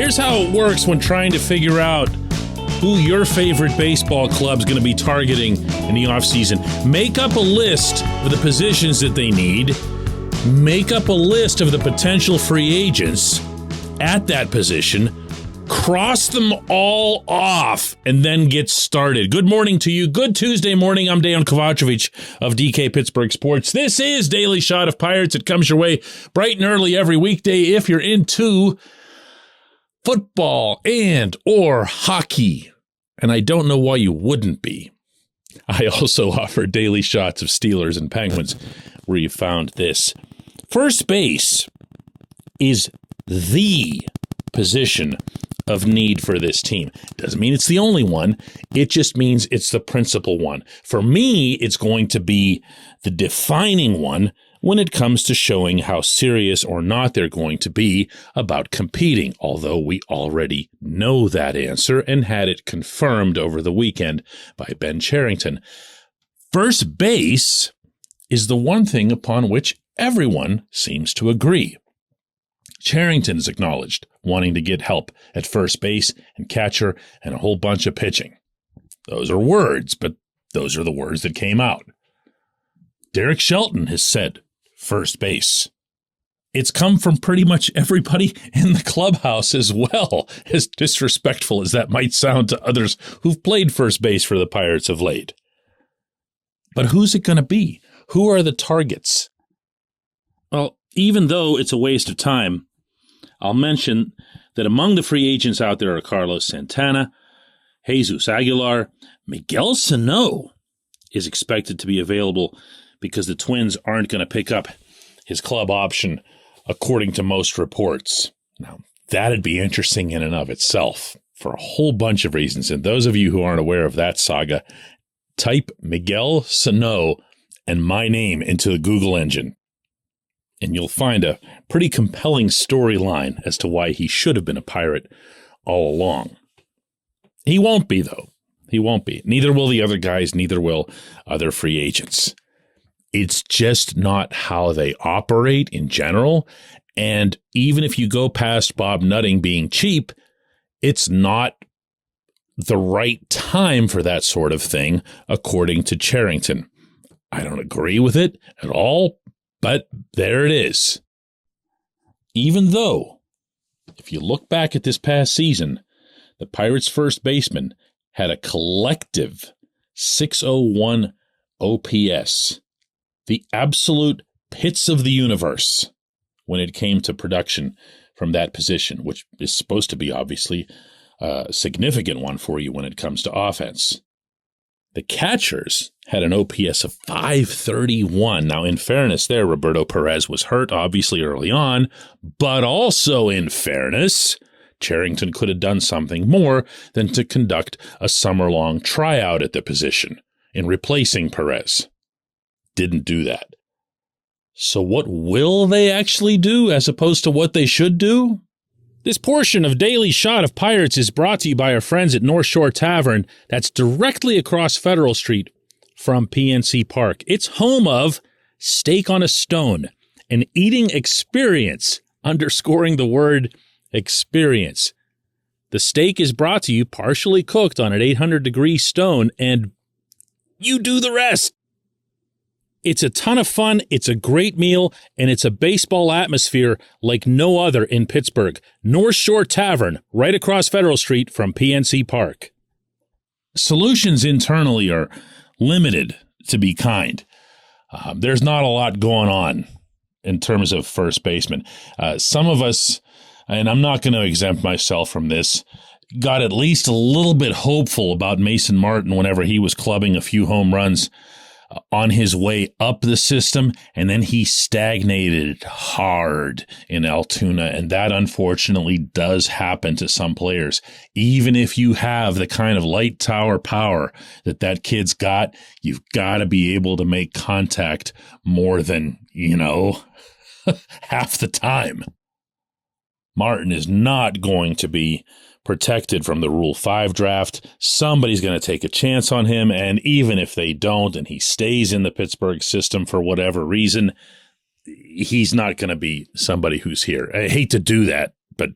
Here's how it works when trying to figure out who your favorite baseball club's going to be targeting in the offseason. Make up a list of the positions that they need. Make up a list of the potential free agents at that position. Cross them all off and then get started. Good morning to you. Good Tuesday morning. I'm Dejan Kovacevic of DK Pittsburgh Sports. This is Daily Shot of Pirates. It comes your way bright and early every weekday if you're into football and or hockey. And I don't know why you wouldn't be. I also offer daily shots of Steelers and Penguins where you found this. First base is the position of need for this team. Doesn't mean it's the only one. It just means it's the principal one. For me, it's going to be the defining one when it comes to showing how serious or not they're going to be about competing, although we already know that answer and had it confirmed over the weekend by Ben Cherington. First base is the one thing upon which everyone seems to agree. Cherington is acknowledged wanting to get help at first base and catcher and a whole bunch of pitching. Those are words, but those are the words that came out. Derek Shelton has said first base. It's come from pretty much everybody in the clubhouse as well, as disrespectful as that might sound to others who've played first base for the Pirates of late. But who's it going to be? Who are the targets? Well, even though it's a waste of time, I'll mention that among the free agents out there are Carlos Santana, Jesus Aguilar. Miguel Sano is expected to be available because the Twins aren't going to pick up his club option, according to most reports. Now, that'd be interesting in and of itself for a whole bunch of reasons. And those of you who aren't aware of that saga, type Miguel Sano and my name into the Google engine, and you'll find a pretty compelling storyline as to why he should have been a Pirate all along. He won't be, though. He won't be. Neither will the other guys. Neither will other free agents. It's just not how they operate in general. And even if you go past Bob Nutting being cheap, it's not the right time for that sort of thing, according to Cherington. I don't agree with it at all. But there it is. Even though, if you look back at this past season, the Pirates' first baseman had a collective 601 OPS, the absolute pits of the universe when it came to production from that position, which is supposed to be obviously a significant one for you when it comes to offense. The catchers had an OPS of 531. Now, in fairness there, Roberto Perez was hurt, obviously, early on, but also in fairness, Cherington could have done something more than to conduct a summer-long tryout at the position in replacing Perez. Didn't do that. So what will they actually do as opposed to what they should do? This portion of Daily Shot of Pirates is brought to you by our friends at Shore Tavern that's directly across Federal Street from PNC Park. It's home of Steak on a Stone, an eating experience, underscoring the word experience. The steak is brought to you partially cooked on an 800-degree stone, and you do the rest. It's a ton of fun, it's a great meal, and it's a baseball atmosphere like no other in Pittsburgh. North Shore Tavern, right across Federal Street from PNC Park. Solutions internally are limited, to be kind. There's not a lot going on in terms of first baseman. Some of us, and I'm not going to exempt myself from this, got at least a little bit hopeful about Mason Martin whenever he was clubbing a few home runs on his way up the system, and then he stagnated hard in Altoona, and that unfortunately does happen to some players. Even if you have the kind of light tower power that kid's got, you've got to be able to make contact more than, half the time. Martin is not going to be protected from the Rule 5 draft. Somebody's going to take a chance on him, and even if they don't and he stays in the Pittsburgh system for whatever reason, he's not going to be somebody who's here. I hate to do that, but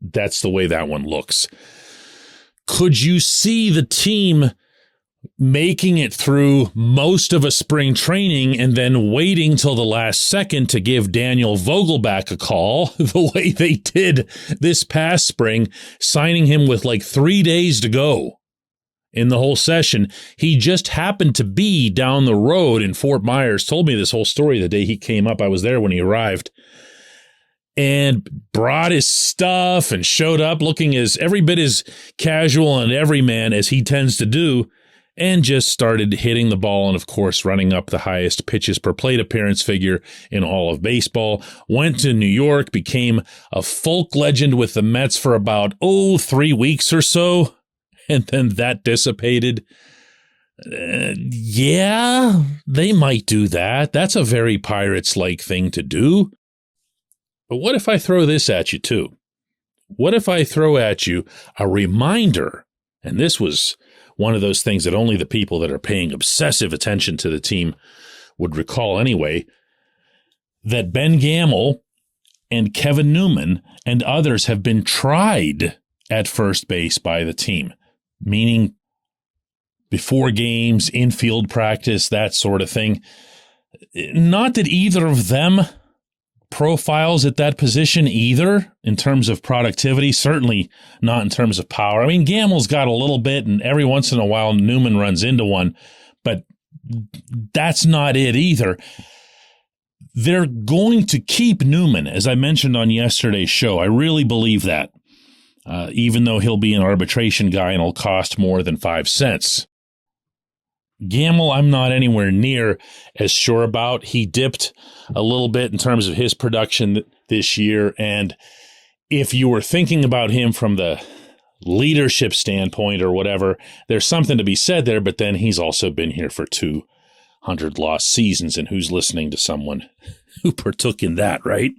that's the way that one looks. Could you see the team making it through most of a spring training and then waiting till the last second to give Daniel Vogelback a call the way they did this past spring, signing him with like 3 days to go in the whole session? He just happened to be down the road in Fort Myers. Told me this whole story the day he came up. I was there when he arrived. And brought his stuff and showed up looking as every bit as casual and everyman as he tends to do, and just started hitting the ball and, of course, running up the highest pitches per plate appearance figure in all of baseball. Went to New York, became a folk legend with the Mets for about, 3 weeks or so, and then that dissipated. Yeah, they might do that. That's a very Pirates-like thing to do. But what if I throw this at you, too? What if I throw at you a reminder, and this was one of those things that only the people that are paying obsessive attention to the team would recall anyway, that Ben Gamel and Kevin Newman and others have been tried at first base by the team, meaning before games, infield practice, that sort of thing. Not that either of them profiles at that position either in terms of productivity, certainly not in terms of power. I mean, Gamel's got a little bit, and every once in a while Newman runs into one, but that's not it either. They're going to keep Newman, as I mentioned on yesterday's show. I really believe that, even though he'll be an arbitration guy and it'll cost more than 5 cents. Gamel, I'm not anywhere near as sure about. He dipped a little bit in terms of his production this year, and if you were thinking about him from the leadership standpoint or whatever, there's something to be said there, but then he's also been here for 200 lost seasons, and who's listening to someone who partook in that, right?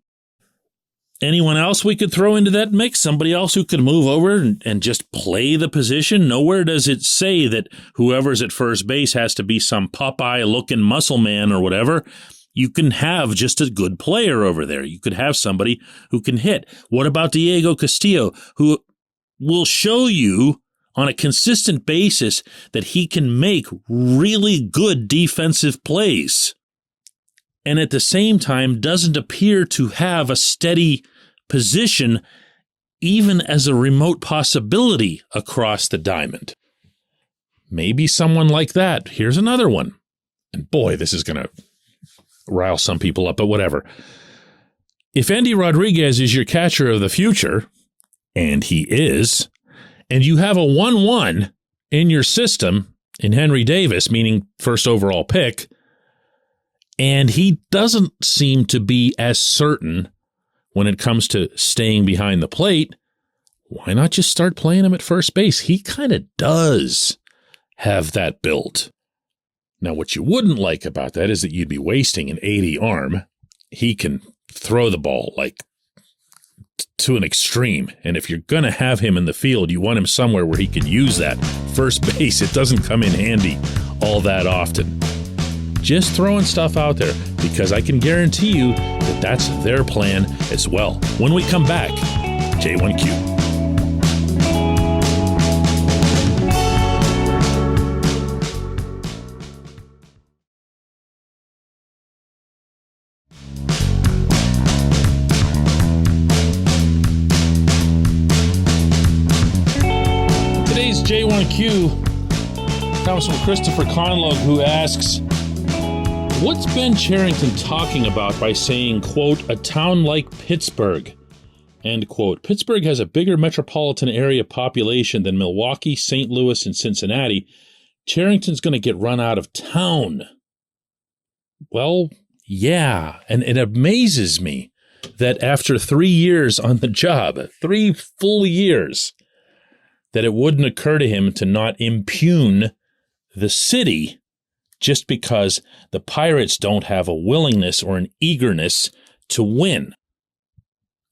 Anyone else we could throw into that mix? Somebody else who could move over and just play the position? Nowhere does it say that whoever's at first base has to be some Popeye-looking muscle man or whatever. You can have just a good player over there. You could have somebody who can hit. What about Diego Castillo, who will show you on a consistent basis that he can make really good defensive plays, and at the same time doesn't appear to have a steady position, even as a remote possibility across the diamond? Maybe someone like that. Here's another one. And boy, this is going to rile some people up, but whatever. If Andy Rodriguez is your catcher of the future, and he is, and you have a 1-1 in your system in Henry Davis, meaning first overall pick, and he doesn't seem to be as certain when it comes to staying behind the plate, why not just start playing him at first base? He kind of does have that build. Now, what you wouldn't like about that is that you'd be wasting an 80 arm. He can throw the ball like to an extreme. And if you're going to have him in the field, you want him somewhere where he can use that. First base, it doesn't come in handy all that often. Just throwing stuff out there, because I can guarantee you that that's their plan as well. When we come back, J1Q. Today's J1Q comes from Christopher Conlog, who asks, what's Ben Cherington talking about by saying, quote, a town like Pittsburgh, end quote? Pittsburgh has a bigger metropolitan area population than Milwaukee, St. Louis, and Cincinnati. Cherington's going to get run out of town. Well, yeah, and it amazes me that after 3 years on the job, 3 full years, that it wouldn't occur to him to not impugn the city just because the Pirates don't have a willingness or an eagerness to win. I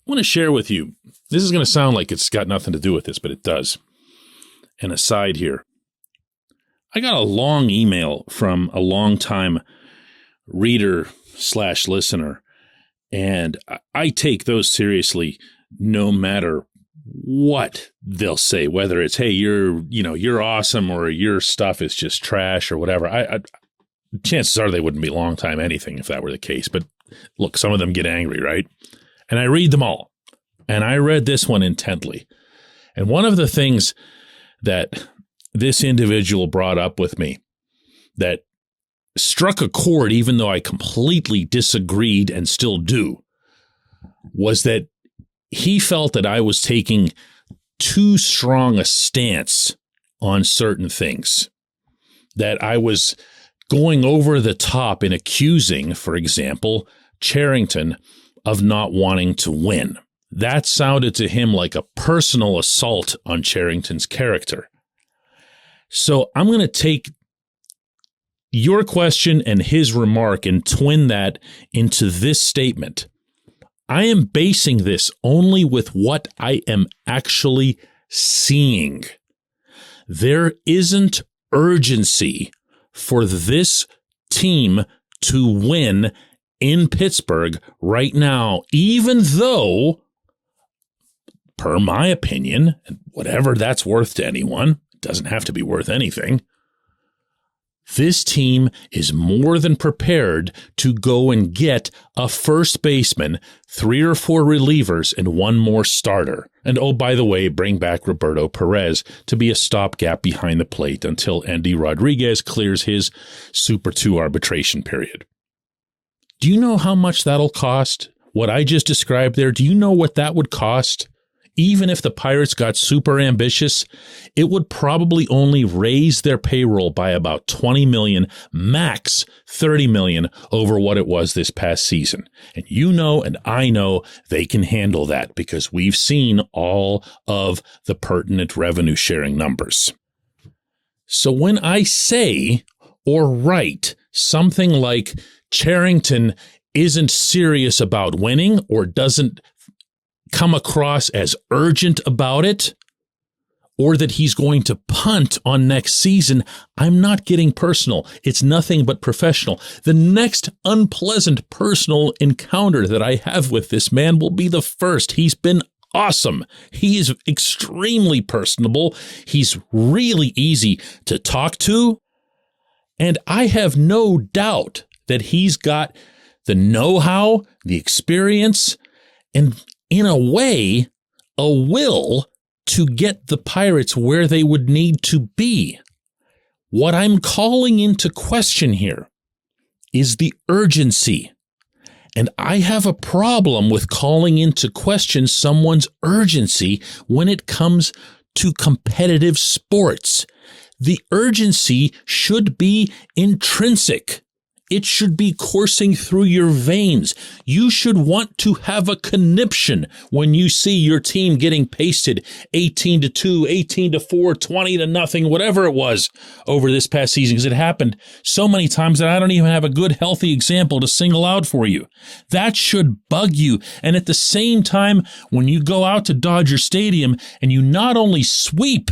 want to share with you, this is going to sound like it's got nothing to do with this, but it does. An aside here. I got a long email from a longtime reader/listener, and I take those seriously no matter what they'll say, whether it's, hey, you're awesome or your stuff is just trash or whatever. Chances are they wouldn't be long time anything if that were the case. But look, some of them get angry, right? And I read them all. And I read this one intently. And one of the things that this individual brought up with me that struck a chord, even though I completely disagreed and still do, was that he felt that I was taking too strong a stance on certain things, that I was going over the top in accusing, for example, Cherington of not wanting to win. That sounded to him like a personal assault on Cherington's character. So I'm going to take your question and his remark and twin that into this statement. I am basing this only with what I am actually seeing. There isn't urgency for this team to win in Pittsburgh right now, even though, per my opinion, and whatever that's worth to anyone, it doesn't have to be worth anything, this team is more than prepared to go and get a first baseman, 3 or 4 relievers, and 1 more starter. And oh, by the way, bring back Roberto Perez to be a stopgap behind the plate until Andy Rodriguez clears his Super 2 arbitration period. Do you know how much that'll cost? What I just described there, do you know what that would cost? Even if the Pirates got super ambitious, it would probably only raise their payroll by about $20 million, max $30 million over what it was this past season. And you know, and I know they can handle that because we've seen all of the pertinent revenue sharing numbers. So when I say or write something like Cherington isn't serious about winning or doesn't come across as urgent about it, or that he's going to punt on next season, I'm not getting personal. It's nothing but professional. The next unpleasant personal encounter that I have with this man will be the first. He's been awesome. He is extremely personable. He's really easy to talk to. And I have no doubt that he's got the know-how, the experience, and in a way, a will to get the Pirates where they would need to be. What I'm calling into question here is the urgency. And I have a problem with calling into question someone's urgency when it comes to competitive sports. The urgency should be intrinsic. It should be coursing through your veins. You should want to have a conniption when you see your team getting pasted 18-2, 18-4, 20-0, whatever it was over this past season, because it happened so many times that I don't even have a good, healthy example to single out for you. That should bug you. And at the same time, when you go out to Dodger Stadium and you not only sweep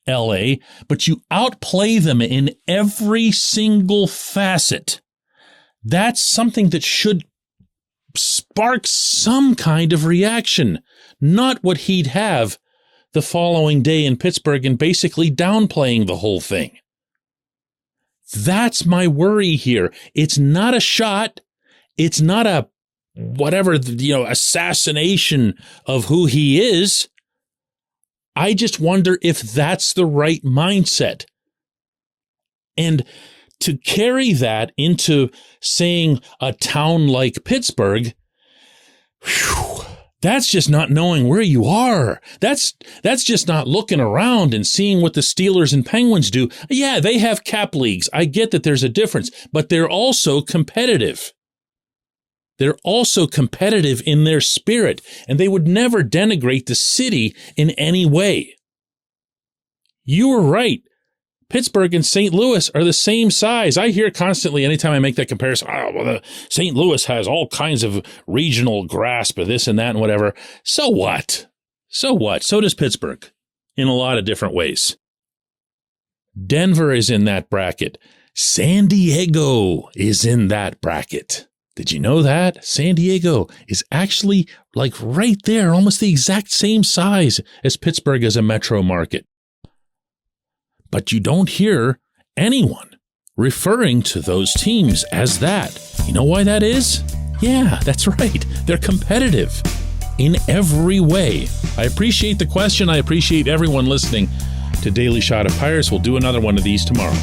LA, but you outplay them in every single facet. That's something that should spark some kind of reaction, not what he'd have the following day in Pittsburgh and basically downplaying the whole thing. That's my worry here. It's not a shot. It's not a whatever, assassination of who he is. I just wonder if that's the right mindset. And to carry that into saying a town like Pittsburgh, that's just not knowing where you are. That's just not looking around and seeing what the Steelers and Penguins do. Yeah, they have cap leagues. I get that there's a difference, but they're also competitive. They're also competitive in their spirit, and they would never denigrate the city in any way. You were right. Pittsburgh and St. Louis are the same size. I hear constantly anytime I make that comparison, St. Louis has all kinds of regional grasp of this and that and whatever. So what? So what? So does Pittsburgh in a lot of different ways. Denver is in that bracket. San Diego is in that bracket. Did you know that? San Diego is actually like right there, almost the exact same size as Pittsburgh as a metro market. But you don't hear anyone referring to those teams as that. You know why that is? Yeah, that's right. They're competitive in every way. I appreciate the question. I appreciate everyone listening to Daily Shot of Pirates. We'll do another one of these tomorrow.